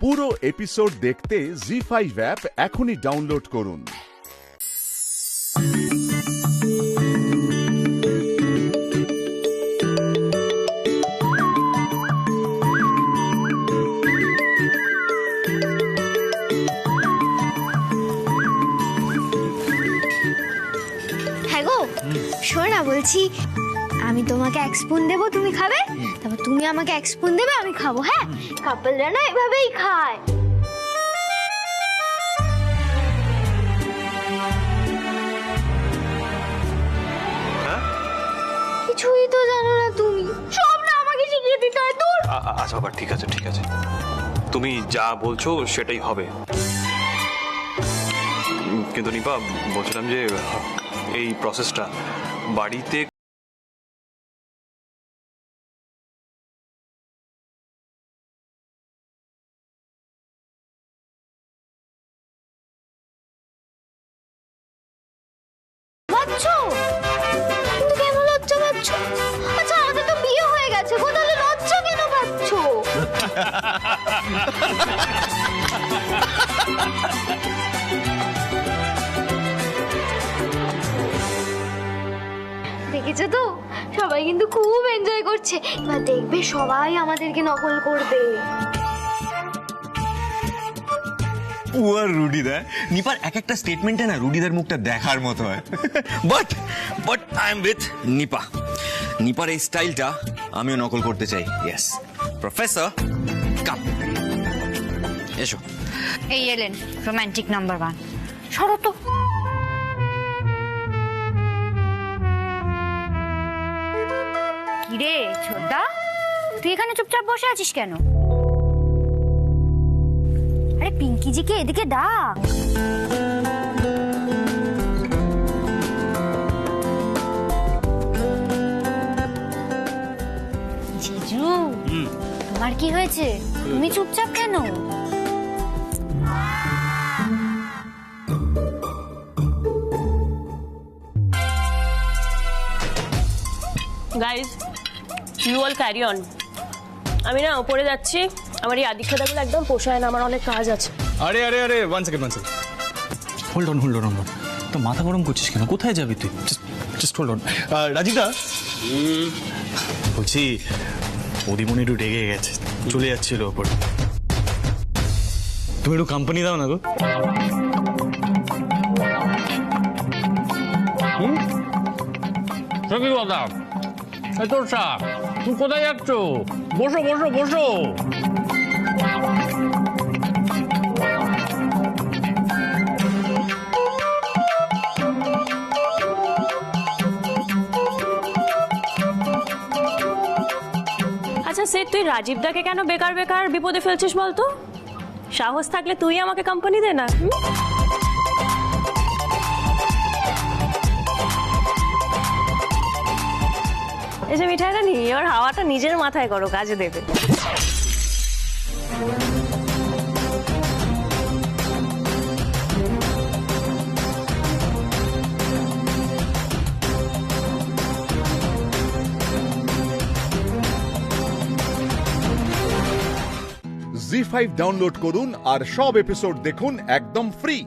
পুরো এপিসোড দেখতে জি5 অ্যাপ এখনই ডাউনলোড করুন। হ্যাঁ গো, শোনো না, বলছি আমি তোমাকে এক স্পুন দেবো, তুমি খাবে, তারপর তুমি আমাকে এক স্পুন দেবে, আমি খাবো। হ্যাঁ, কাপলরা না এভাবেই খায়। কিছুই তো জানো না তুমি, সব না আমাকে শিখিয়ে দিতে হয়। তোর আচ্ছা বাবা, ঠিক আছে ঠিক আছে, তুমি যা বলছো সেটাই হবে। কিন্তু নিপা, বলছিলাম যে এই প্রসেসটা বাড়িতে বাচ্চো, কিন্তু কেন লজ্জা পাচ্ছ? আচ্ছা, আমাদের তো বিয়ে হয়ে গেছে গো, তাহলে লজ্জা কেন পাচ্ছ? দেখেছো তো, সবাই কিন্তু খুব এনজয় করছে। এবার দেখবে সবাই আমাদেরকে নকল করবে। পুয়ার রুডিদা, নিপার এক একটা স্টেটমেন্টে না রুডিদার মুখটা দেখার মতো হয়। But I am with Nipa. নিপার এই স্টাইলটা আমিও নকল করতে চাই। ইয়েস প্রফেসর, কাম এসো। এই এলেন রোমান্টিক নাম্বার 1। সরো তো। কিরে ছোটদা, তুই এখানে চুপচাপ বসে আছিস কেন? আরে পিঙ্কিজিকে এদিকে ডাক। জিজু, তোমার কি হয়েছে? তুমি চুপচাপ কেন? Guys, you all carry on. আমি না ওপরে যাচ্ছি, আমার এই আদিক্ষাদাগুলো একদম পোষায় না, আমার অনেক কাজ আছে। আরে আরে আরে ওয়ান সেকেন্ড হোল্ড অন তো মাথা গরম করছিস কেন? কোথায় যাবি তুই? Just hold on. রাজিদা, বলছি অদিমনি একটু রেগে গেছে, চলে যাচ্ছিল ওপর। তুমি একটু কোম্পানি দাও না গো। সত্যি কথা, তোর সাপ, তুই কোথায় যাচ্ছ? বসো বসো বসো। আচ্ছা সে, তুই রাজীব দাকে কেন বেকার বেকার বিপদে ফেলছিস বলতো? সাহস থাকলে তুই আমাকে কোম্পানি দে না। এই যে মিঠাইটা নি, এবার হাওয়াটা নিজের মাথায় করো, কাজে দেবে। জি5 ডাউনলোড করুন আর সব এপিসোড দেখুন একদম ফ্রি।